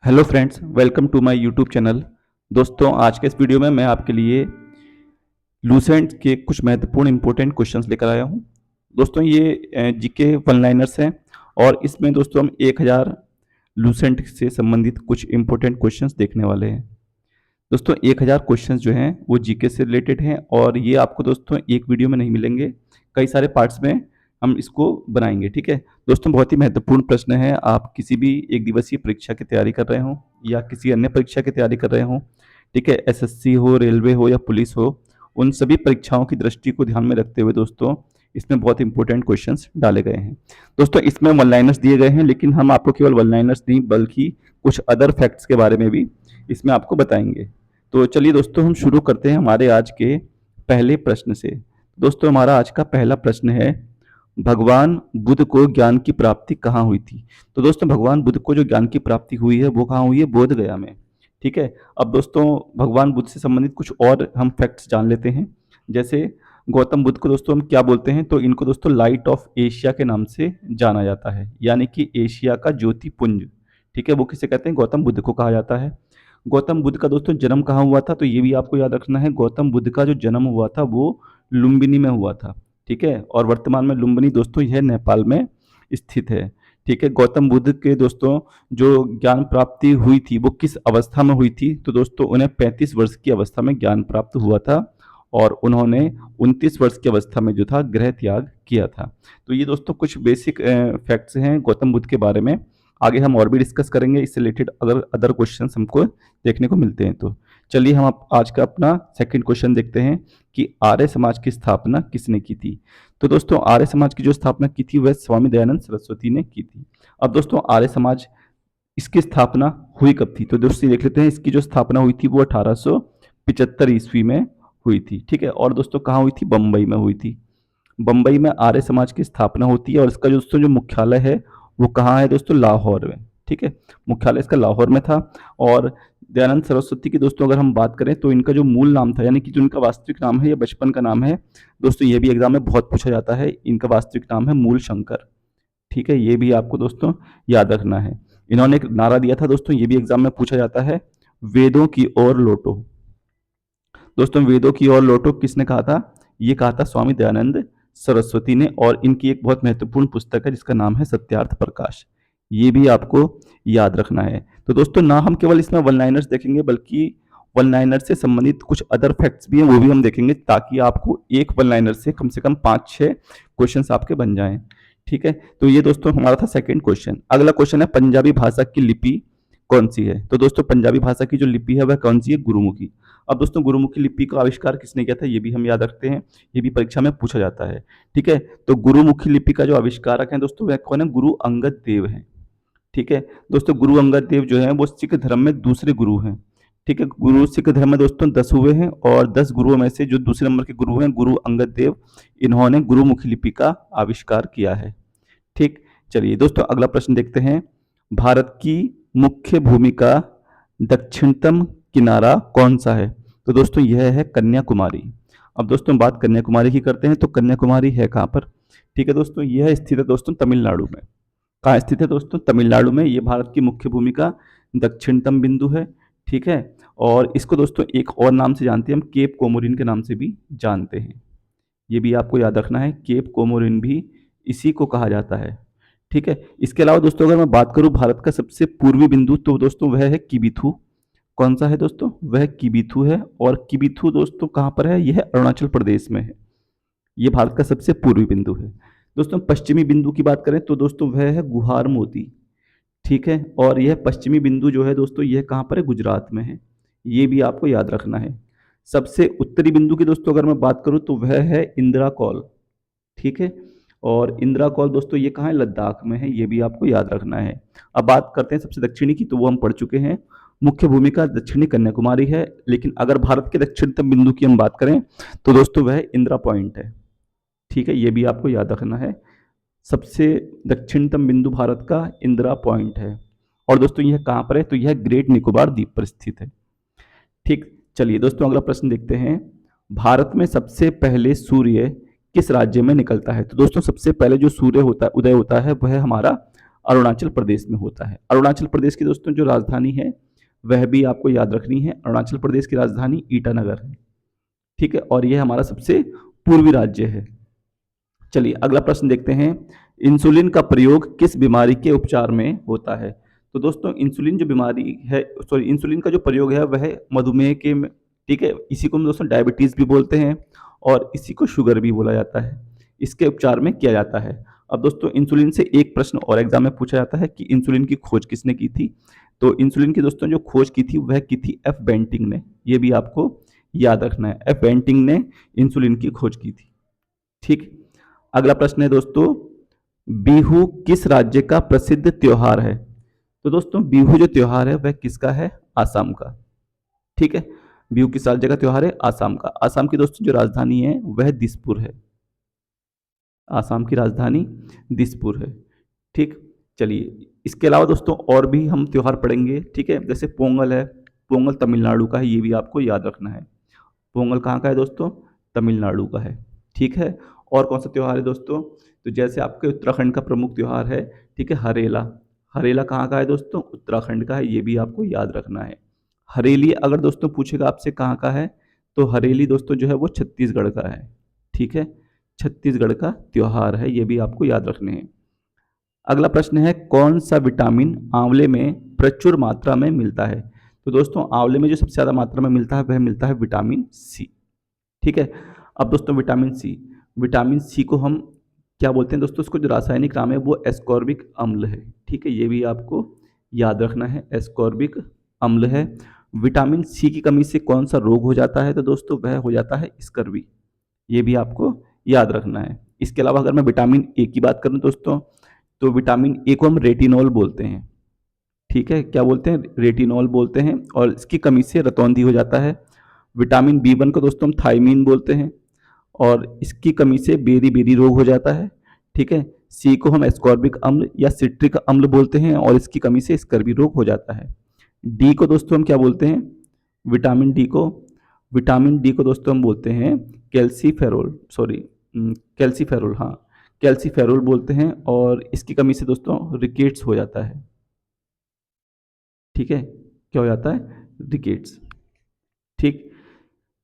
Hello friends, welcome to my YouTube channel. दोस्तों, आज के इस वीडियो में मैं आपके लिए लूसेंट के कुछ महत्वपूर्ण इंपॉर्टेंट क्वेश्चंस लेकर आया हूं। दोस्तों, ये जीके वन लाइनर्स हैं और इसमें दोस्तों हम 1000 लूसेंट से संबंधित कुछ इंपॉर्टेंट क्वेश्चंस देखने वाले हैं। दोस्तों, 1000 क्वेश्चंस जो हैं वो जीके से रिलेटेड हैं और ये आपको दोस्तों एक वीडियो में नहीं मिलेंगे, कई सारे पार्ट्स में हम इसको बनाएंगे। ठीक है दोस्तों, बहुत ही महत्वपूर्ण प्रश्न है। आप किसी भी एक दिवसीय परीक्षा की तैयारी कर रहे हो या किसी अन्य परीक्षा की तैयारी कर रहे हो, ठीक है, एसएससी हो, रेलवे हो या पुलिस हो, उन सभी परीक्षाओं की दृष्टि को ध्यान में रखते हुए दोस्तों इसमें बहुत इंपॉर्टेंट क्वेश्चंस डाले गए हैं। दोस्तों, इसमें वन लाइनर्स दिए गए हैं, लेकिन हम आपको केवल वन लाइनर्स नहीं बल्कि कुछ अदर फैक्ट्स के बारे में भी इसमें आपको बताएंगे। तो चलिए दोस्तों, हम शुरू करते हैं हमारे आज के पहले प्रश्न से। दोस्तों, हमारा आज का पहला प्रश्न है, भगवान बुद्ध को ज्ञान की प्राप्ति कहाँ हुई थी? तो दोस्तों, भगवान बुद्ध को जो ज्ञान की प्राप्ति हुई है वो कहाँ हुई है? बोध गया में। ठीक है। अब दोस्तों, भगवान बुद्ध से संबंधित कुछ और हम फैक्ट्स जान लेते हैं। जैसे गौतम बुद्ध को दोस्तों हम क्या बोलते हैं? तो इनको दोस्तों लाइट ऑफ एशिया के नाम से जाना जाता है, यानी कि एशिया का ज्योति पुंज। ठीक है, वो किसे कहते हैं? गौतम बुद्ध को कहा जाता है। गौतम बुद्ध का दोस्तों जन्म कहाँ हुआ था? तो ये भी आपको याद रखना है। गौतम बुद्ध का जो जन्म हुआ था वो लुम्बिनी में हुआ था। ठीक है, और वर्तमान में लुम्बिनी दोस्तों यह नेपाल में स्थित है। ठीक है, गौतम बुद्ध के दोस्तों जो ज्ञान प्राप्ति हुई थी वो किस अवस्था में हुई थी? तो दोस्तों उन्हें 35 वर्ष की अवस्था में ज्ञान प्राप्त हुआ था और उन्होंने 29 वर्ष की अवस्था में जो था गृह त्याग किया था। तो ये दोस्तों कुछ बेसिक फैक्ट्स हैं गौतम बुद्ध के बारे में। आगे हम और भी डिस्कस करेंगे इससे रिलेटेड, अगर अदर क्वेश्चंस हमको देखने को मिलते हैं तो। चलिए हम आज का अपना सेकंड क्वेश्चन देखते हैं कि आर्य समाज की स्थापना किसने की थी? तो दोस्तों, आर्य समाज की जो स्थापना की थी वह स्वामी दयानंद सरस्वती ने की थी। अब दोस्तों, आर्य समाज इसकी स्थापना हुई कब थी? तो दोस्तों देख लेते हैं, इसकी जो स्थापना हुई थी वो 1875 ईस्वी में हुई थी। ठीक है, और दोस्तों कहाँ हुई थी? बम्बई में हुई थी। बम्बई में आर्य समाज की स्थापना होती है और इसका जो दोस्तों जो मुख्यालय है वो कहाँ है दोस्तों? लाहौर में। ठीक है, मुख्यालय इसका लाहौर में था। और दयानंद सरस्वती की दोस्तों अगर हम बात करें तो इनका जो मूल नाम था, यानी कि जो इनका वास्तविक नाम है या बचपन का नाम है, दोस्तों ये भी एग्जाम में बहुत पूछा जाता है। इनका वास्तविक नाम है मूल शंकर। ठीक है, ये भी आपको दोस्तों याद रखना है। इन्होंने एक नारा दिया था दोस्तों, ये भी एग्जाम में पूछा जाता है, वेदों की ओर लौटो। दोस्तों, वेदों की ओर लौटो किसने कहा था? ये कहा था स्वामी दयानंद सरस्वती ने, और इनकी एक बहुत महत्वपूर्ण पुस्तक है जिसका नाम है सत्यार्थ प्रकाश। ये भी आपको याद रखना है। तो दोस्तों, ना हम केवल इसमें वन लाइनर्स देखेंगे बल्कि वन लाइनर से संबंधित कुछ अदर फैक्ट्स भी हैं, वो भी हम देखेंगे, ताकि आपको एक वन लाइनर से कम 5-6 क्वेश्चंस आपके बन जाएं। ठीक है, तो ये दोस्तों हमारा था सेकंड क्वेश्चन। अगला क्वेश्चन है, पंजाबी भाषा की लिपि कौन सी है? तो दोस्तों पंजाबी भाषा की जो लिपि है वह कौन सी है? गुरुमुखी। अब दोस्तों, गुरुमुखी लिपि का आविष्कार किसने किया था? ये भी हम याद रखते हैं, ये भी परीक्षा में पूछा जाता है। ठीक है, तो गुरुमुखी लिपि का जो आविष्कारक है दोस्तों वह कौन है? गुरु अंगद देव है। ठीक है दोस्तों, गुरु अंगद देव जो है वो सिख धर्म में दूसरे गुरु हैं। ठीक है, गुरु सिख धर्म में दोस्तों 10 हुए हैं और 10 गुरुओं में से जो दूसरे नंबर के गुरु हैं गुरु अंगद देव, इन्होंने गुरुमुखी लिपि का आविष्कार किया है। ठीक, चलिए दोस्तों अगला प्रश्न देखते हैं, भारत की मुख्य भूमि का दक्षिणतम किनारा कौन सा है? तो दोस्तों यह है कन्याकुमारी। अब दोस्तों बात कन्याकुमारी की करते हैं, तो कन्याकुमारी है कहाँ पर? ठीक है दोस्तों, यह स्थित है दोस्तों तमिलनाडु में। कहाँ स्थित है दोस्तों? तमिलनाडु में। ये भारत की मुख्य भूमि का दक्षिणतम बिंदु है। ठीक है, और इसको दोस्तों एक और नाम से जानते हैं हम, केप कोमोरिन के नाम से भी जानते हैं। ये भी आपको याद रखना है, केप कोमोरिन भी इसी को कहा जाता है। ठीक है, इसके अलावा दोस्तों अगर मैं बात करूं भारत का सबसे पूर्वी बिंदु, तो दोस्तों वह है किबिथु। कौन सा है दोस्तों? वह किबिथु है। और किबिथु दोस्तों कहाँ पर है? यह है अरुणाचल प्रदेश में है। ये भारत का सबसे पूर्वी बिंदु है। दोस्तों पश्चिमी बिंदु की बात करें तो दोस्तों वह है गुहार मोती। ठीक है, और यह पश्चिमी बिंदु जो है दोस्तों यह कहाँ पर है? गुजरात में है। ये भी आपको याद रखना है। सबसे उत्तरी बिंदु की दोस्तों अगर मैं बात करूं तो वह है इंदिरा कॉल। ठीक है, और इंदिरा कॉल दोस्तों ये कहाँ है? लद्दाख में है। ये भी आपको याद रखना है। अब बात करते हैं सबसे दक्षिणी की, तो वो हम पढ़ चुके हैं, मुख्य भूमिका दक्षिणी कन्याकुमारी है। लेकिन अगर भारत के दक्षिणतम बिंदु की हम बात करें तो दोस्तों वह इंदिरा पॉइंट है। ठीक है, ये भी आपको याद रखना है। सबसे दक्षिणतम बिंदु भारत का इंदिरा पॉइंट है। और दोस्तों यह कहाँ पर है? तो यह ग्रेट निकोबार द्वीप पर स्थित है। ठीक, चलिए दोस्तों अगला प्रश्न देखते हैं, भारत में सबसे पहले सूर्य किस राज्य में निकलता है? तो दोस्तों सबसे पहले जो सूर्य होता है, उदय होता है, वह हमारा अरुणाचल प्रदेश में होता है। अरुणाचल प्रदेश की दोस्तों जो राजधानी है वह भी आपको याद रखनी है। अरुणाचल प्रदेश की राजधानी ईटानगर है। ठीक है, और यह हमारा सबसे पूर्वी राज्य है। चलिए अगला प्रश्न देखते हैं। इंसुलिन का प्रयोग किस बीमारी के उपचार में होता है? तो दोस्तों इंसुलिन जो बीमारी है, सॉरी, इंसुलिन का जो प्रयोग है वह मधुमेह के, ठीक है, इसी को हम दोस्तों डायबिटीज भी बोलते हैं और इसी को शुगर भी बोला जाता है। इसके उपचार में किया जाता है। अब दोस्तों इंसुलिन से एक प्रश्न और एग्जाम में पूछा जाता है कि इंसुलिन की खोज किसने की थी? तो इंसुलिन की दोस्तों जो खोज की थी वह की थी एफ बेंटिंग ने। यह भी आपको याद रखना है, एफ बेंटिंग ने इंसुलिन की खोज की थी। ठीक, अगला प्रश्न है दोस्तों, बिहू किस राज्य का प्रसिद्ध त्योहार है? तो दोस्तों बिहू जो त्योहार है वह किसका है? आसाम का। ठीक है, बिहू किस राज्य का त्योहार है? आसाम का। आसाम की दोस्तों जो राजधानी है वह दिसपुर है। आसाम की राजधानी दिसपुर है। ठीक, चलिए इसके अलावा दोस्तों और भी हम त्योहार पढ़ेंगे। ठीक है, जैसे पोंगल है, पोंगल तमिलनाडु का है, ये भी आपको याद रखना है। पोंगल कहाँ का है दोस्तों? तमिलनाडु का है। ठीक है, और कौन सा त्योहार है दोस्तों? तो जैसे आपके उत्तराखंड का प्रमुख त्योहार है, ठीक है, हरेला। हरेला कहाँ का है दोस्तों? उत्तराखंड का है, ये भी आपको याद रखना है। हरेली अगर दोस्तों पूछेगा आपसे कहाँ का है, तो हरेली दोस्तों जो है वो छत्तीसगढ़ का है। ठीक है, छत्तीसगढ़ का त्योहार है, ये भी आपको याद रखने हैं। अगला प्रश्न है, कौन सा विटामिन आंवले में प्रचुर मात्रा में मिलता है? तो दोस्तों आंवले में जो सबसे ज़्यादा मात्रा में मिलता है वह मिलता है विटामिन सी। ठीक है, अब दोस्तों विटामिन सी को हम क्या बोलते हैं दोस्तों? उसको जो रासायनिक नाम है वो एस्कॉर्बिक अम्ल है। ठीक है, ये भी आपको याद रखना है, एस्कॉर्बिक अम्ल है। विटामिन सी की कमी से कौन सा रोग हो जाता है? तो दोस्तों वह हो जाता है स्कर्वी। ये भी आपको याद रखना है। इसके अलावा अगर मैं विटामिन ए की बात करूं दोस्तों, तो विटामिन ए को हम रेटिनॉल बोलते हैं। ठीक है, क्या बोलते हैं? रेटिनॉल बोलते हैं, और इसकी कमी से रतौंधी हो जाता है। विटामिन बी1 को दोस्तों हम थायमीन बोलते हैं, और इसकी कमी से बेरी बेरी रोग हो जाता है। ठीक है, सी को हम एस्कॉर्बिक अम्ल या सिट्रिक अम्ल बोलते हैं, और इसकी कमी से स्कर्वी रोग हो जाता है। डी को दोस्तों हम क्या बोलते हैं? विटामिन डी को दोस्तों हम बोलते हैं कैल्सीफेरोल, कैल्सीफेरोल, हाँ, कैल्सीफेरोल बोलते हैं, और इसकी कमी से दोस्तों रिकेट्स हो जाता है। ठीक है, क्या हो जाता है? रिकेट्स। ठीक,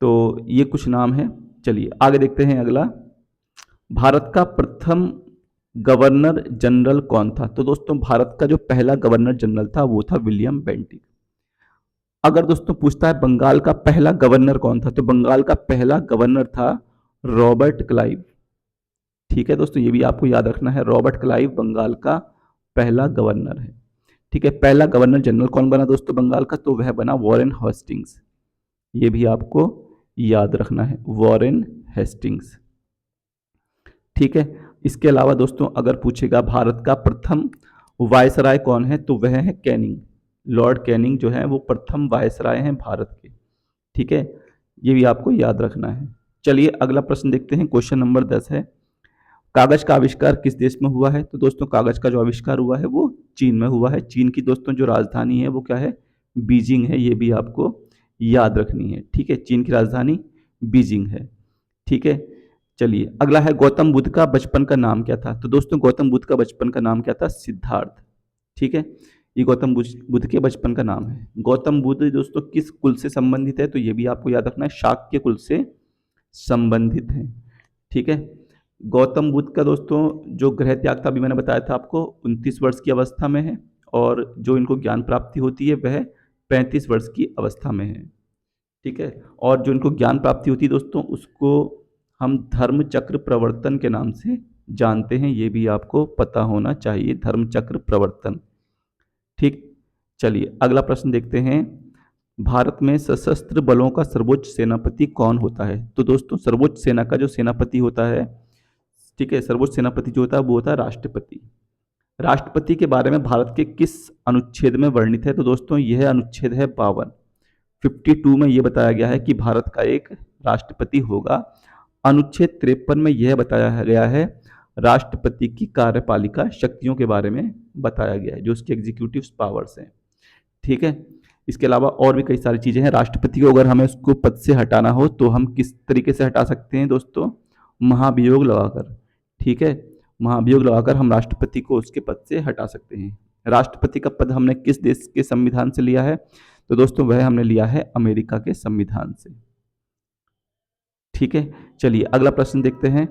तो ये कुछ नाम है। चलिए आगे देखते हैं अगला। भारत का प्रथम गवर्नर जनरल कौन था? तो दोस्तों भारत का जो पहला गवर्नर जनरल था वो था विलियम बेंटिक। अगर दोस्तों पूछता है बंगाल का पहला गवर्नर कौन था, तो बंगाल का पहला गवर्नर था रॉबर्ट क्लाइव। ठीक है दोस्तों, ये भी आपको याद रखना है, रॉबर्ट क्लाइव बंगाल का पहला गवर्नर है। ठीक है, पहला गवर्नर जनरल कौन बना दोस्तों बंगाल का? तो वह बना वॉरेन हेस्टिंग्स। ये भी आपको याद रखना है, वॉरेन हेस्टिंग्स। ठीक है, इसके अलावा दोस्तों अगर पूछेगा भारत का प्रथम वायसराय कौन है, तो वह है कैनिंग। लॉर्ड कैनिंग जो है वो प्रथम वायसराय हैं भारत के। ठीक है, ये भी आपको याद रखना है। चलिए अगला प्रश्न देखते हैं, क्वेश्चन नंबर 10 है, कागज का आविष्कार किस देश में हुआ है? तो दोस्तों कागज का जो आविष्कार हुआ है वो चीन में हुआ है। चीन की दोस्तों जो राजधानी है वो क्या है? बीजिंग है, ये भी आपको याद रखनी है। ठीक है, चीन की राजधानी बीजिंग है। ठीक है, चलिए अगला है, गौतम बुद्ध का बचपन का नाम क्या था? तो दोस्तों गौतम बुद्ध का बचपन का नाम क्या था? सिद्धार्थ। ठीक है, ये गौतम बुद्ध के बचपन का नाम है। गौतम बुद्ध दोस्तों किस कुल से संबंधित है? तो ये भी आपको याद रखना है, शाक्य कुल से संबंधित है। ठीक है, गौतम बुद्ध का दोस्तों जो गृह त्याग था, अभी मैंने बताया था आपको, 29 वर्ष की अवस्था में है, और जो इनको ज्ञान प्राप्ति होती है वह 35 वर्ष की अवस्था में है। ठीक है, और जो इनको ज्ञान प्राप्ति होती है दोस्तों उसको हम धर्म चक्र प्रवर्तन के नाम से जानते हैं, ये भी आपको पता होना चाहिए, धर्म चक्र प्रवर्तन। ठीक, चलिए अगला प्रश्न देखते हैं, भारत में सशस्त्र बलों का सर्वोच्च सेनापति कौन होता है? तो दोस्तों सर्वोच्च सेना का जो सेनापति होता है, ठीक है, सर्वोच्च सेनापति जो होता है वो होता है राष्ट्रपति। राष्ट्रपति के बारे में भारत के किस अनुच्छेद में वर्णित है? तो दोस्तों यह अनुच्छेद है 52। 52 में यह बताया गया है कि भारत का एक राष्ट्रपति होगा। अनुच्छेद 53 में यह बताया गया है, राष्ट्रपति की कार्यपालिका शक्तियों के बारे में बताया गया है, जो उसकी एग्जीक्यूटिव पावर्स हैं। ठीक है, इसके अलावा और भी कई सारी चीजें हैं। राष्ट्रपति को अगर हमें उसको पद से हटाना हो तो हम किस तरीके से हटा सकते हैं दोस्तों? महाभियोग लगाकर। ठीक है, महाभियोग लगाकर हम राष्ट्रपति को उसके पद से हटा सकते हैं। राष्ट्रपति का पद हमने किस देश के संविधान से लिया है? तो दोस्तों वह हमने लिया है अमेरिका के संविधान से। ठीक है, चलिए अगला प्रश्न देखते हैं।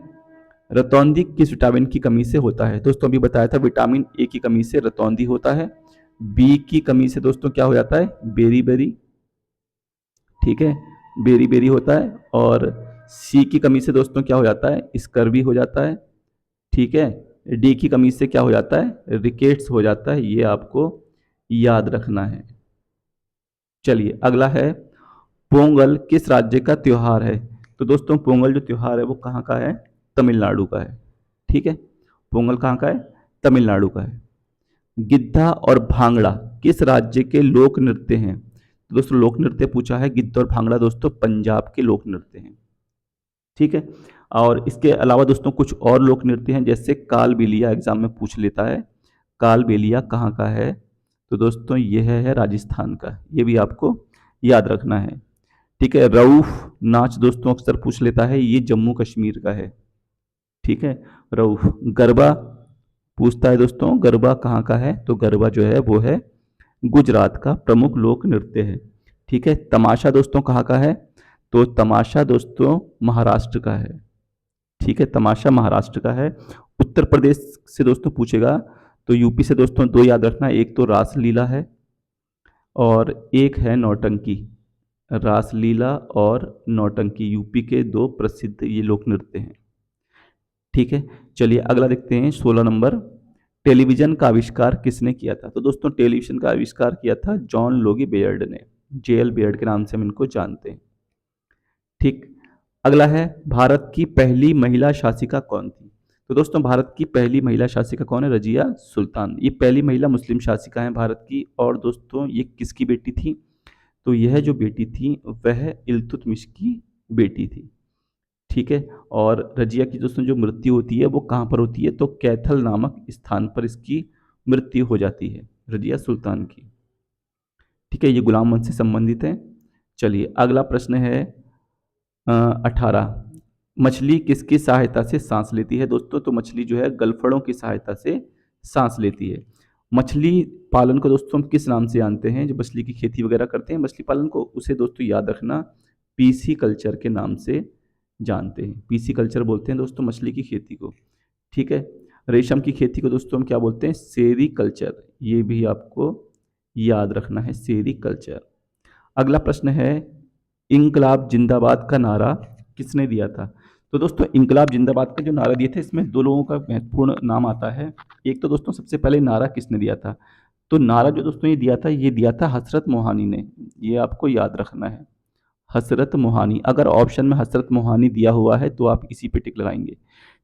रतौंधी किस विटामिन की कमी से होता है? दोस्तों अभी बताया था विटामिन ए की कमी से रतौंधी होता है। बी की कमी से दोस्तों क्या हो जाता है? Beriberi. ठीक है, बेरी बेरी होता है। और सी की कमी से दोस्तों क्या हो जाता है? स्कर्वी हो जाता है। ठीक है, डी की कमी से क्या हो जाता है? रिकेट्स हो जाता है। ये आपको याद रखना है। चलिए अगला है, पोंगल किस राज्य का त्योहार है? तो दोस्तों पोंगल जो त्योहार है वो कहाँ का है? तमिलनाडु का है। ठीक है, पोंगल कहाँ का है? तमिलनाडु का है। गिद्धा और भांगड़ा किस राज्य के लोक नृत्य हैं? तो दोस्तों लोक नृत्य पूछा है, गिद्ध और भांगड़ा दोस्तों पंजाब के लोक नृत्य हैं। ठीक है, और इसके अलावा दोस्तों कुछ और लोक नृत्य हैं, जैसे कालबेलिया एग्जाम में पूछ लेता है। कालबेलिया कहाँ का है? तो दोस्तों यह है राजस्थान का, ये भी आपको याद रखना है। ठीक है, रऊफ नाच दोस्तों अक्सर पूछ लेता है, ये जम्मू कश्मीर का है। ठीक है, रऊफ। गरबा पूछता है दोस्तों, गरबा कहाँ का है? तो गरबा जो है वो है गुजरात का प्रमुख लोक नृत्य है। ठीक है, तमाशा दोस्तों कहाँ का है? तो तमाशा दोस्तों महाराष्ट्र का है। ठीक है, तमाशा महाराष्ट्र का है। उत्तर प्रदेश से दोस्तों पूछेगा तो यूपी से दोस्तों दो याद रखना, एक तो रासलीला है और एक है नौटंकी। रासलीला और नौटंकी यूपी के दो प्रसिद्ध ये लोक नृत्य हैं। ठीक है, चलिए अगला देखते हैं 16 नंबर। टेलीविजन का आविष्कार किसने किया था? तो दोस्तों टेलीविजन का आविष्कार किया था जॉन लोगी बेयर्ड ने। जेएल बेयर्ड के नाम से हम इनको जानते हैं। ठीक, अगला है, भारत की पहली महिला शासिका कौन थी? तो दोस्तों भारत की पहली महिला शासिका कौन है? रजिया सुल्तान। ये पहली महिला मुस्लिम शासिका है भारत की। और दोस्तों ये किसकी बेटी थी? तो यह जो बेटी थी वह इल्तुतमिश की बेटी थी। ठीक है, और रजिया की दोस्तों जो मृत्यु होती है वो कहाँ पर होती है? तो कैथल नामक स्थान पर इसकी मृत्यु हो जाती है, रजिया सुल्तान की। ठीक है, ये गुलाम वंश से संबंधित है। चलिए अगला प्रश्न है 18। मछली किसकी सहायता से सांस लेती है? दोस्तों तो मछली जो है गलफड़ों की सहायता से सांस लेती है। मछली पालन को दोस्तों हम किस नाम से जानते हैं? जो मछली की खेती वगैरह करते हैं मछली पालन को, उसे दोस्तों याद रखना पीसी कल्चर के नाम से जानते हैं। पीसी कल्चर बोलते हैं दोस्तों मछली की खेती को। ठीक है, रेशम की खेती को दोस्तों हम क्या बोलते हैं? सेरी कल्चर। ये भी आपको याद रखना है, सेरी कल्चर। अगला प्रश्न है, इंकलाब जिंदाबाद का नारा किसने दिया था? तो दोस्तों इंकलाब जिंदाबाद का जो नारा दिए थे इसमें दो लोगों का महत्वपूर्ण नाम आता है। एक तो दोस्तों सबसे पहले नारा किसने दिया था? तो नारा जो दोस्तों ये दिया था हसरत मोहानी ने। ये आपको याद रखना है, हसरत मोहानी। अगर ऑप्शन में हसरत मोहानी दिया हुआ है तो आप इसी पे टिक लगाएंगे।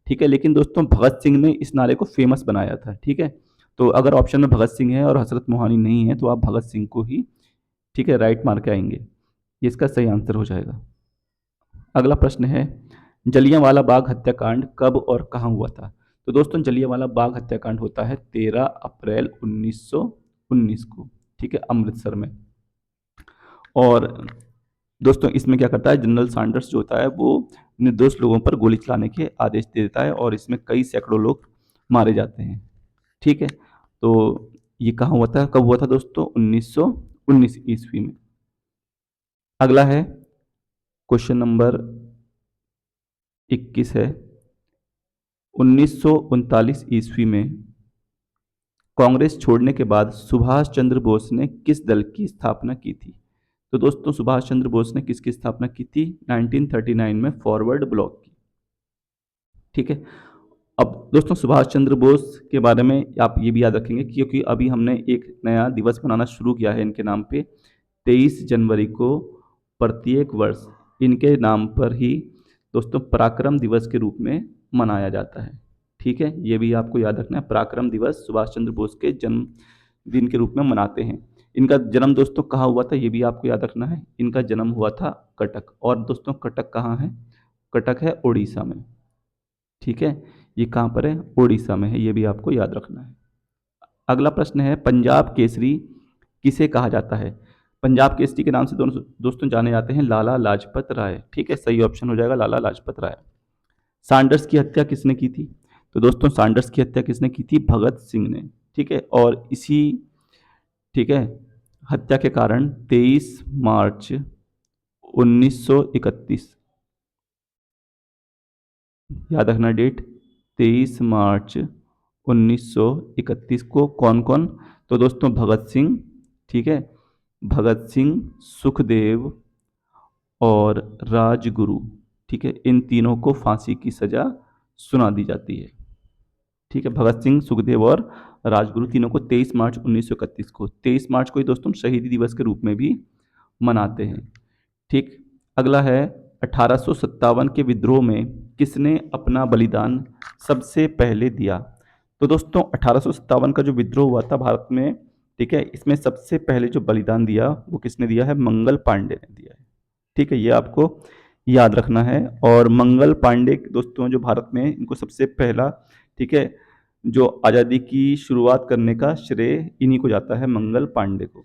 ठीक है, लेकिन दोस्तों भगत सिंह ने इस नारे को फेमस बनाया था। ठीक है, तो अगर ऑप्शन में भगत सिंह है और हसरत मोहानी नहीं है तो आप भगत सिंह को ही ठीक है राइट मार्क के आएंगे। ये इसका सही आंसर हो जाएगा। अगला प्रश्न है, जलियांवाला बाग हत्याकांड कब और कहाँ हुआ था? तो दोस्तों जलियांवाला बाग हत्याकांड होता है 13 अप्रैल 1919 को। ठीक है, अमृतसर में। और दोस्तों इसमें क्या करता है, जनरल सैंडर्स जो होता है वो निर्दोष लोगों पर गोली चलाने के आदेश दे देता है और इसमें कई सैकड़ों लोग मारे जाते हैं। ठीक है, तो ये कहाँ हुआ था, कब हुआ था दोस्तों? 1919 ईस्वी में। अगला है क्वेश्चन नंबर 21 है, 1939 ईस्वी में कांग्रेस छोड़ने के बाद सुभाष चंद्र बोस ने किस दल की स्थापना की थी? तो दोस्तों सुभाष चंद्र बोस ने किसकी स्थापना की थी? 1939 में फॉरवर्ड ब्लॉक की। ठीक है, अब दोस्तों सुभाष चंद्र बोस के बारे में आप ये भी याद रखेंगे क्योंकि अभी हमने एक नया दिवस मनाना शुरू किया है इनके नाम पे। 23 जनवरी को प्रत्येक वर्ष इनके नाम पर ही दोस्तों पराक्रम दिवस के रूप में मनाया जाता है। ठीक है, ये भी आपको याद रखना है, पराक्रम दिवस सुभाष चंद्र बोस के जन्म दिन के रूप में मनाते हैं। इनका जन्म दोस्तों कहाँ हुआ था ये भी आपको याद रखना है। इनका जन्म हुआ था कटक। और दोस्तों कटक कहाँ है? कटक है उड़ीसा में। ठीक है, ये कहाँ पर है? उड़ीसा में है, ये भी आपको याद रखना है। अगला प्रश्न है, पंजाब केसरी किसे कहा जाता है? पंजाब केसरी के नाम से दोस्तों जाने जाते हैं लाला लाजपत राय। ठीक है, सही ऑप्शन हो जाएगा लाला लाजपत राय। सैंडर्स की हत्या किसने की थी? तो दोस्तों सैंडर्स की हत्या किसने की थी? भगत सिंह ने। ठीक है, और इसी, ठीक है, हत्या के कारण 23 मार्च 1931, याद रखना डेट, 23 मार्च 1931 को कौन कौन? तो दोस्तों भगत सिंह, ठीक है, भगत सिंह, सुखदेव और राजगुरु, ठीक है, इन तीनों को फांसी की सजा सुना दी जाती है। ठीक है, भगत सिंह, सुखदेव और राजगुरु तीनों को 23 मार्च 1931 को, 23 मार्च को ही दोस्तों शहीदी दिवस के रूप में भी मनाते हैं। ठीक, अगला है 1857 के विद्रोह में किसने अपना बलिदान सबसे पहले दिया? तो दोस्तों 1857 का जो विद्रोह हुआ था भारत में, ठीक है, इसमें सबसे पहले जो बलिदान दिया वो किसने दिया है? मंगल पांडे ने दिया है। ठीक है, ये आपको याद रखना है। और मंगल पांडे दोस्तों जो भारत में, इनको सबसे पहला, ठीक है, जो आज़ादी की शुरुआत करने का श्रेय इन्हीं को जाता है, मंगल पांडे को।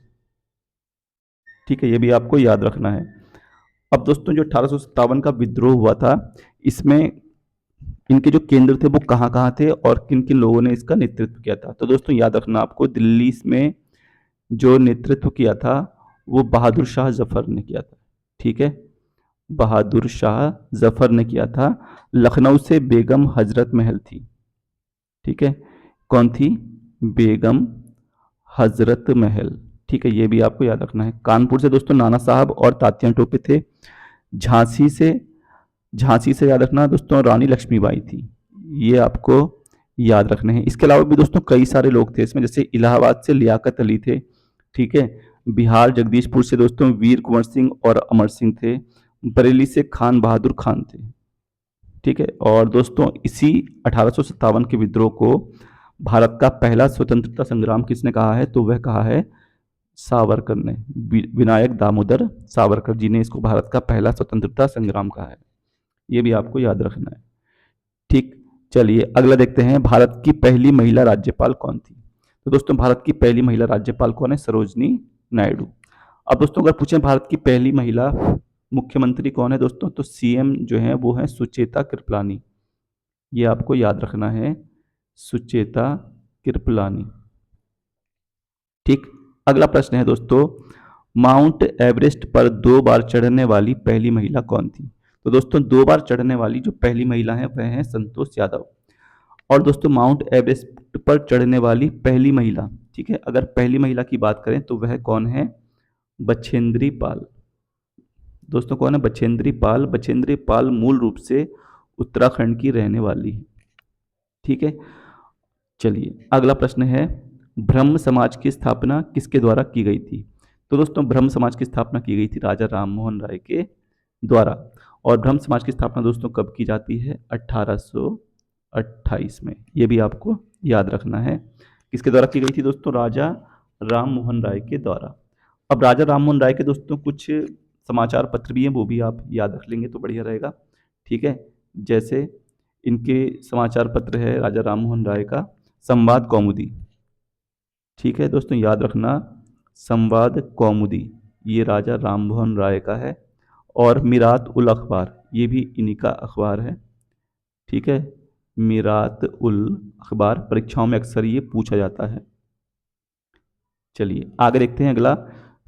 ठीक है, ये भी आपको याद रखना है। अब दोस्तों जो 1857 का विद्रोह हुआ था, इसमें इनके जो केंद्र थे वो कहाँ कहाँ थे और किन किन लोगों ने इसका नेतृत्व किया था? तो दोस्तों याद रखना आपको, दिल्ली में जो नेतृत्व किया था वो बहादुर शाह जफर ने किया था। ठीक है, बहादुर शाह जफर ने किया था। लखनऊ से बेगम हजरत महल थी। ठीक है, कौन थी? बेगम हजरत महल। ठीक है, ये भी आपको याद रखना है। कानपुर से दोस्तों नाना साहब और तात्या टोपे थे। झांसी से, झांसी से याद रखना दोस्तों रानी लक्ष्मीबाई थी। ये आपको याद रखने हैं। इसके अलावा भी दोस्तों कई सारे लोग थे इसमें, जैसे इलाहाबाद से लियाकत अली थे। ठीक है, बिहार जगदीशपुर से दोस्तों वीर कुंवर सिंह और अमर सिंह थे। बरेली से खान बहादुर खान थे। ठीक है, और दोस्तों इसी 1857 के विद्रोह को भारत का पहला स्वतंत्रता संग्राम किसने कहा है? तो वह कहा है सावरकर ने। विनायक दामोदर सावरकर जी ने इसको भारत का पहला स्वतंत्रता संग्राम कहा है। ये भी आपको याद रखना है। ठीक, चलिए अगला देखते हैं, भारत की पहली महिला राज्यपाल कौन थी? तो दोस्तों भारत की पहली महिला राज्यपाल कौन है? सरोजनी नायडू। अब दोस्तों अगर पूछें भारत की पहली महिला मुख्यमंत्री कौन है दोस्तों, तो सीएम जो है वो है सुचेता कृपलानी। ये आपको याद रखना है, सुचेता कृपलानी। ठीक, अगला प्रश्न है दोस्तों, माउंट एवरेस्ट पर 2 बार चढ़ने वाली पहली महिला कौन थी? तो दोस्तों 2 बार चढ़ने वाली जो पहली महिला है वह है संतोष यादव। और दोस्तों माउंट एवरेस्ट पर चढ़ने वाली पहली महिला, ठीक है, अगर पहली महिला की बात करें तो वह कौन है? बछेंद्री पाल। दोस्तों कौन है? बछेंद्री पाल। बछेंद्री पाल मूल रूप से उत्तराखंड की रहने वाली है। ठीक है, चलिए अगला प्रश्न है, ब्रह्म समाज की स्थापना किसके द्वारा की गई थी? तो दोस्तों ब्रह्म समाज की स्थापना की गई थी राजा राम मोहन राय के द्वारा। और ब्रह्म समाज की स्थापना दोस्तों कब की जाती है? 1828 में। ये भी आपको याद रखना है। किसके द्वारा की गई थी दोस्तों? राजा राम मोहन राय के द्वारा। अब राजा राम मोहन राय के दोस्तों कुछ समाचार पत्र भी हैं, वो भी आप याद रख लेंगे तो बढ़िया रहेगा। ठीक है, जैसे इनके समाचार पत्र है राजा राम मोहन राय का, संवाद कौमुदी। ठीक है दोस्तों, याद रखना, संवाद कौमुदी ये राजा राम मोहन राय का है। और मिरात उल अखबार, ये भी इन्हीं का अखबार है। ठीक है, मिरात उल अखबार, परीक्षाओं में अक्सर ये पूछा जाता है। चलिए आगे देखते हैं अगला,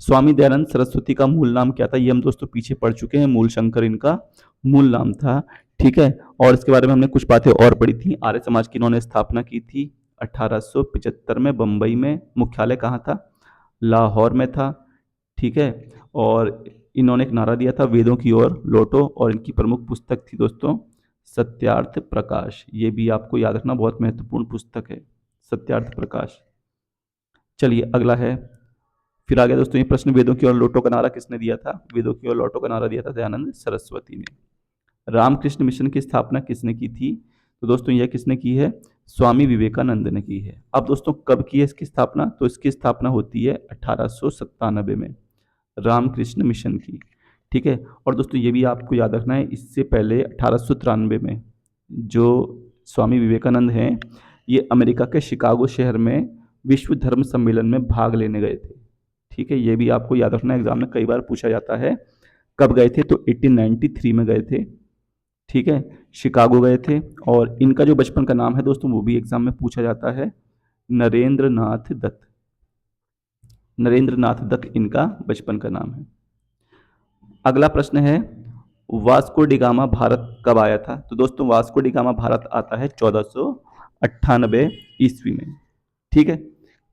स्वामी दयानंद सरस्वती का मूल नाम क्या था? ये हम दोस्तों पीछे पढ़ चुके हैं, मूल शंकर इनका मूल नाम था। ठीक है, और इसके बारे में हमने कुछ बातें और पढ़ी थी। आर्य समाज की इन्होंने स्थापना की थी 1875 में बंबई में। मुख्यालय कहाँ था? लाहौर में था। ठीक है, और इन्होंने एक नारा दिया था, वेदों की ओर लौटो, और इनकी प्रमुख पुस्तक थी दोस्तों सत्यार्थ प्रकाश। ये भी आपको याद रखना, बहुत महत्वपूर्ण पुस्तक है सत्यार्थ प्रकाश। चलिए अगला है, फिर आ गया दोस्तों ये प्रश्न, वेदों की ओर लौटो का नारा किसने दिया था? वेदों की ओर लौटो का नारा दिया था दयानंद सरस्वती ने। रामकृष्ण मिशन की स्थापना किसने की थी? तो दोस्तों यह किसने की है? स्वामी विवेकानंद ने की है। अब दोस्तों कब की है इसकी स्थापना? तो इसकी स्थापना होती है 1897 में, रामकृष्ण मिशन की। ठीक है, और दोस्तों ये भी आपको याद रखना है, इससे पहले 1893 में जो स्वामी विवेकानंद हैं, ये अमेरिका के शिकागो शहर में विश्व धर्म सम्मेलन में भाग लेने गए थे। ठीक है, ये भी आपको याद रखना, एग्जाम में कई बार पूछा जाता है। कब गए थे? तो 1893 में गए थे। ठीक है, शिकागो गए थे। और इनका जो बचपन का नाम है दोस्तों वो भी एग्जाम में पूछा जाता है, नरेंद्र नाथ दत्त। नरेंद्र नाथ दत्त इनका बचपन का नाम है। अगला प्रश्न है, वास्को डिगामा भारत कब आया था? तो दोस्तों वास्को डिगामा भारत आता है 1498 ईस्वी में। ठीक है,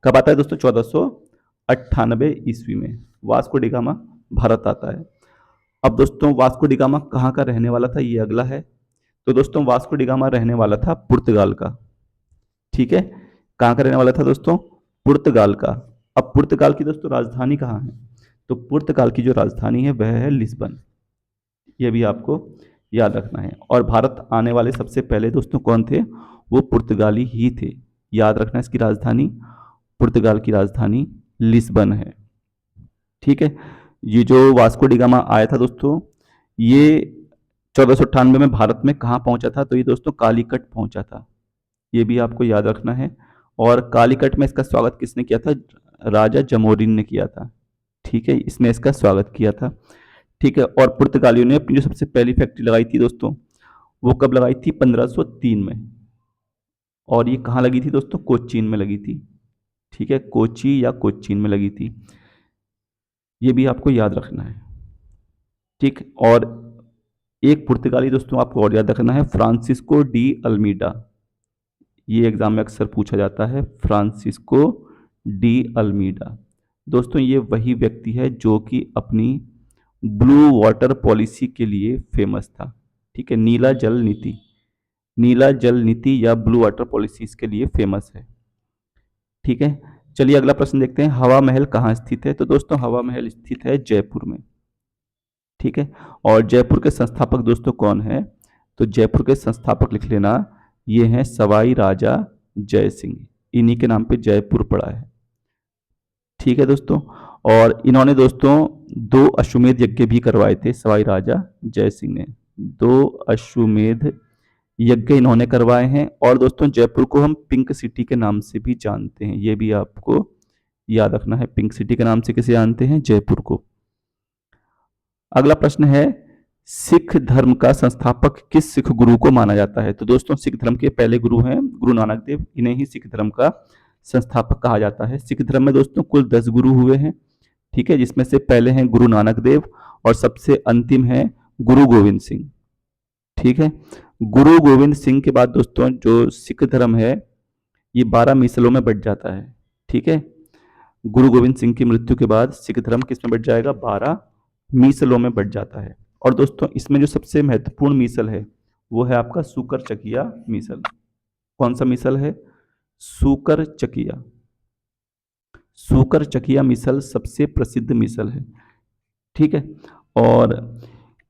कब आता है दोस्तों? 1498 ईस्वी में वास्को डिगामा भारत आता है। अब दोस्तों वास्को डिगामा कहाँ का रहने वाला था, ये अगला है। तो दोस्तों वास्को डिगामा रहने वाला था पुर्तगाल का। ठीक है, कहाँ का रहने वाला था दोस्तों? पुर्तगाल का। अब पुर्तगाल की दोस्तों राजधानी कहाँ है? तो पुर्तगाल की जो राजधानी है वह है लिस्बन। यह भी आपको याद रखना है। और भारत आने वाले सबसे पहले दोस्तों कौन थे? वो पुर्तगाली ही थे। याद रखना इसकी राजधानी, पुर्तगाल की राजधानी लिस्बन है। ठीक है, ये जो वास्को डिगामा आया था दोस्तों, ये 1498 में भारत में कहाँ पहुंचा था? तो ये दोस्तों कालीकट पहुंचा था। ये भी आपको याद रखना है। और कालीकट में इसका स्वागत किसने किया था? राजा जमोरिन ने किया था। ठीक है, इसने इसका स्वागत किया था। ठीक है, और पुर्तगालियों ने अपनी जो सबसे पहली फैक्ट्री लगाई थी दोस्तों, वो कब लगाई थी? 1503 में। और ये कहाँ लगी थी दोस्तों? कोचीन में लगी थी। ठीक है, कोची या कोचीन में लगी थी। ये भी आपको याद रखना है। ठीक, और एक पुर्तगाली दोस्तों आपको और याद रखना है, फ्रांसिस्को डी अल्मीडा। ये एग्जाम में अक्सर पूछा जाता है, फ्रांसिस्को डी अल्मीडा। दोस्तों ये वही व्यक्ति है जो कि अपनी ब्लू वाटर पॉलिसी के लिए फेमस था। ठीक है, नीला जल नीति, नीला जल नीति या ब्लू वाटर पॉलिसी इसके लिए फेमस है। ठीक है, चलिए अगला प्रश्न देखते हैं, हवा महल कहाँ स्थित है? तो दोस्तों हवा महल स्थित है जयपुर में। ठीक है, और जयपुर के संस्थापक दोस्तों कौन है? तो जयपुर के संस्थापक लिख लेना, ये हैं सवाई राजा जय सिंह। इन्हीं के नाम पे जयपुर पड़ा है। ठीक है दोस्तों, और इन्होंने दोस्तों 2 अश्वमेध यज्ञ भी करवाए थे, सवाई राजा जय सिंह ने 2 अश्वमेध यज्ञ इन्होंने करवाए हैं। और दोस्तों जयपुर को हम पिंक सिटी के नाम से भी जानते हैं, ये भी आपको याद रखना है। पिंक सिटी के नाम से किसे जानते हैं? जयपुर को। अगला प्रश्न है, सिख धर्म का संस्थापक किस सिख गुरु को माना जाता है? तो दोस्तों सिख धर्म के पहले गुरु हैं गुरु नानक देव, इन्हें ही सिख धर्म का संस्थापक कहा जाता है। सिख धर्म में दोस्तों कुल 10 गुरु हुए हैं। ठीक है, जिसमें से पहले हैं गुरु नानक देव और सबसे अंतिम है गुरु गोविंद सिंह। ठीक है, गुरु गोविंद सिंह के बाद दोस्तों जो सिख धर्म है ये 12 मिसलों में बट जाता है। ठीक है, गुरु गोविंद सिंह की मृत्यु के बाद सिख धर्म किस में बट जाएगा? 12 मिसलों में बट जाता है। और दोस्तों इसमें जो सबसे महत्वपूर्ण मिसल है वो है आपका सूकर चकिया मिसल। कौन सा मिसल है? सूकर चकिया। सूकर चकिया मिसल सबसे प्रसिद्ध मिसल है। ठीक है, और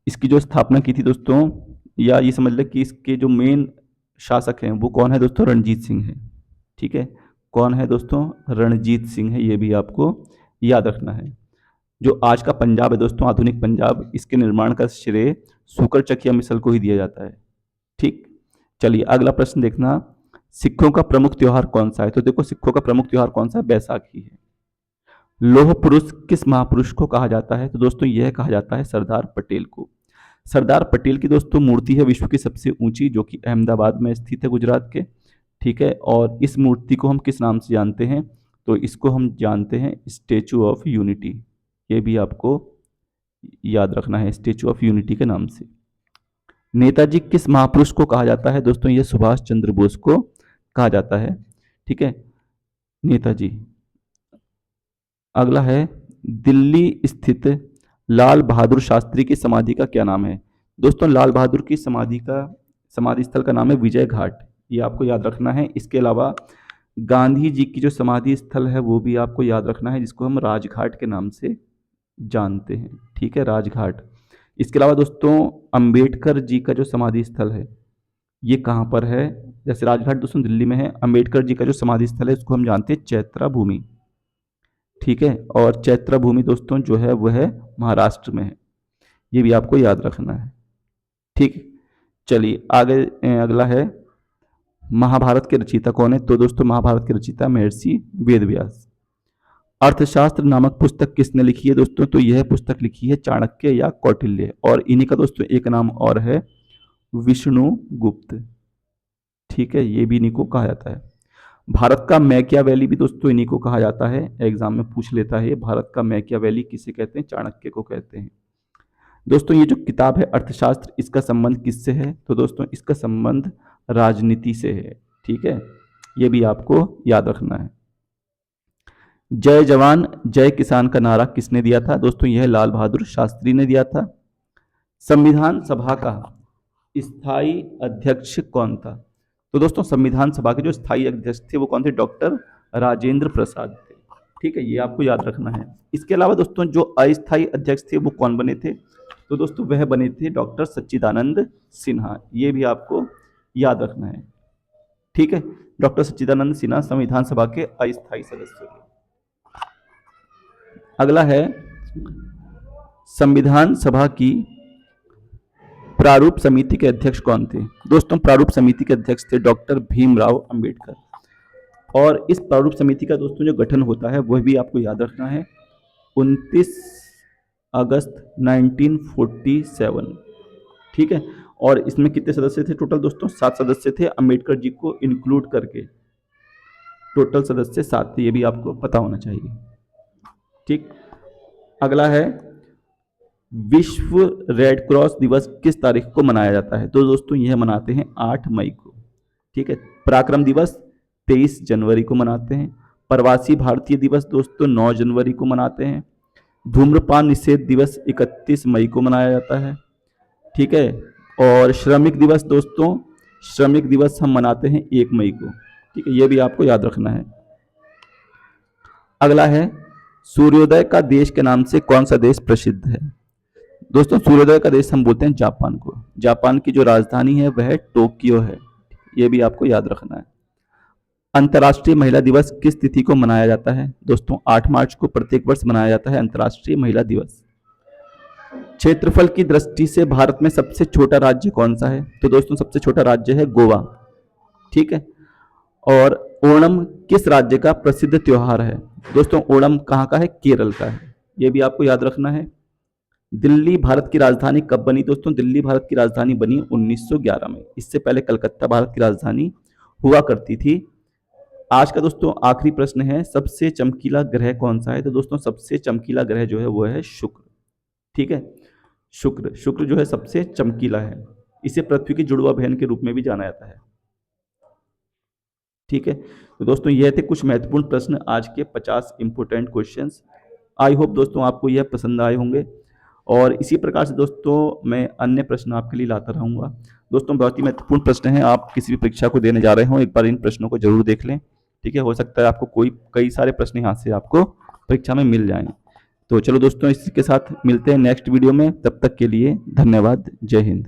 इसकी जो स्थापना की थी दोस्तों, या ये समझ लें कि इसके जो मेन शासक हैं वो कौन है दोस्तों? रणजीत सिंह है। ठीक है, कौन है दोस्तों? रणजीत सिंह है। ये भी आपको याद रखना है। जो आज का पंजाब है दोस्तों, आधुनिक पंजाब, इसके निर्माण का श्रेय सूकर चकिया मिसल को ही दिया जाता है। ठीक, चलिए अगला प्रश्न देखना, सिखों का प्रमुख त्योहार कौन सा है? तो देखो सिखों का प्रमुख त्योहार कौन सा है? बैसाखी है। लौह पुरुष किस महापुरुष को कहा जाता है? तो दोस्तों यह कहा जाता है सरदार पटेल को। सरदार पटेल की दोस्तों मूर्ति है विश्व की सबसे ऊंची, जो कि अहमदाबाद में स्थित है, गुजरात के। ठीक है, और इस मूर्ति को हम किस नाम से जानते हैं? तो इसको हम जानते हैं स्टेचू ऑफ यूनिटी। ये भी आपको याद रखना है, स्टेचू ऑफ यूनिटी के नाम से। नेताजी किस महापुरुष को कहा जाता है? दोस्तों ये सुभाष चंद्र बोस को कहा जाता है। ठीक है, नेताजी। अगला है, दिल्ली स्थित लाल बहादुर शास्त्री की समाधि का क्या नाम है? दोस्तों लाल बहादुर की समाधि स्थल का नाम है विजय घाट। ये आपको याद रखना है। इसके अलावा गांधी जी की जो समाधि स्थल है वो भी आपको याद रखना है, जिसको हम राजघाट के नाम से जानते हैं। ठीक है, राजघाट। इसके अलावा दोस्तों अंबेडकर जी का जो समाधि स्थल है ये कहाँ पर है? जैसे राजघाट दोस्तों दिल्ली में है, अंबेडकर जी का जो समाधि स्थल है उसको हम जानते हैं चैत्रा भूमि। ठीक है, और चैत्रा भूमि दोस्तों जो है वह है महाराष्ट्र में है। ये भी आपको याद रखना है। ठीक, चलिए आगे अगला है, महाभारत के रचयिता कौन है? तो दोस्तों महाभारत के रचयिता महर्षि वेदव्यास। अर्थशास्त्र नामक पुस्तक किसने लिखी है दोस्तों? तो यह पुस्तक लिखी है चाणक्य या कौटिल्य। और इन्हीं का दोस्तों एक नाम और है विष्णुगुप्त। ठीक है, ये भी इन्हीं को कहा जाता है। भारत का मैकियावेली भी दोस्तों इन्हीं को कहा जाता है, एग्जाम में पूछ लेता है। भारत का मैकियावेली किसे कहते हैं? चाणक्य को कहते हैं। दोस्तों ये जो किताब है अर्थशास्त्र, इसका संबंध किससे है? तो दोस्तों इसका संबंध राजनीति से है। ठीक है, ये भी आपको याद रखना है। जय जवान जय किसान का नारा किसने दिया था? दोस्तों यह लाल बहादुर शास्त्री ने दिया था। संविधान सभा का स्थायी अध्यक्ष कौन था? तो दोस्तों संविधान सभा के जो स्थायी अध्यक्ष थे वो कौन थे? डॉक्टर राजेंद्र प्रसाद थे। ठीक है, ये आपको याद रखना है। इसके अलावा दोस्तों जो अस्थायी अध्यक्ष थे वो कौन बने थे? तो दोस्तों वह बने थे डॉक्टर सच्चिदानंद सिन्हा। ये भी आपको याद रखना है। ठीक है, डॉक्टर सच्चिदानंद सिन्हा संविधान सभा के अस्थायी सदस्य थे। अगला है संविधान सभा की प्रारूप समिति के अध्यक्ष कौन थे? दोस्तों प्रारूप समिति के अध्यक्ष थे डॉक्टर भीमराव अंबेडकर। और इस प्रारूप समिति का दोस्तों जो गठन होता है वह भी आपको याद रखना है, 29 अगस्त 1947। ठीक है, और इसमें कितने सदस्य थे टोटल? दोस्तों 7 सदस्य थे, अंबेडकर जी को इंक्लूड करके टोटल सदस्य 7 थे। ये भी आपको पता होना चाहिए। ठीक, अगला है विश्व रेड क्रॉस दिवस किस तारीख को मनाया जाता है? तो दोस्तों यह मनाते हैं 8 मई को। ठीक है, पराक्रम दिवस 23 जनवरी को मनाते हैं। प्रवासी भारतीय दिवस दोस्तों 9 जनवरी को मनाते हैं। धूम्रपान निषेध दिवस 31 मई को मनाया जाता है। ठीक है, और श्रमिक दिवस दोस्तों, श्रमिक दिवस हम मनाते हैं 1 मई को। ठीक है, ये भी आपको याद रखना है। अगला है सूर्योदय का देश के नाम से कौन सा देश प्रसिद्ध है? दोस्तों सूर्योदय का देश हम बोलते हैं जापान को। जापान की जो राजधानी है वह टोक्यो है। यह भी आपको याद रखना है। अंतर्राष्ट्रीय महिला दिवस किस तिथि को मनाया जाता है? दोस्तों 8 मार्च को प्रत्येक वर्ष मनाया जाता है अंतर्राष्ट्रीय महिला दिवस। क्षेत्रफल की दृष्टि से भारत में सबसे छोटा राज्य कौन सा है? तो दोस्तों सबसे छोटा राज्य है गोवा। ठीक है, और ओणम किस राज्य का प्रसिद्ध त्योहार है? दोस्तों ओणम कहाँ का है? केरल का है। यह भी आपको याद रखना है। दिल्ली भारत की राजधानी कब बनी? दोस्तों दिल्ली भारत की राजधानी बनी 1911 में। इससे पहले कलकत्ता भारत की राजधानी हुआ करती थी। आज का दोस्तों आखिरी प्रश्न है, सबसे चमकीला ग्रह कौन सा है? तो दोस्तों सबसे चमकीला ग्रह जो है वो है शुक्र। ठीक है, शुक्र जो है सबसे चमकीला है। इसे पृथ्वी की जुड़वा बहन के रूप में भी जाना जाता है। ठीक है, तो दोस्तों यह थे कुछ महत्वपूर्ण प्रश्न, आज के 50 इंपोर्टेंट क्वेश्चंस। आई होप दोस्तों आपको यह पसंद आए होंगे, और इसी प्रकार से दोस्तों मैं अन्य प्रश्न आपके लिए लाता रहूँगा। दोस्तों बहुत ही महत्वपूर्ण प्रश्न हैं, आप किसी भी परीक्षा को देने जा रहे हो एक बार इन प्रश्नों को जरूर देख लें। ठीक है, हो सकता है आपको कई सारे प्रश्न यहाँ से आपको परीक्षा में मिल जाएं। तो चलो दोस्तों इसी के साथ मिलते हैं नेक्स्ट वीडियो में, तब तक के लिए धन्यवाद। जय हिंद।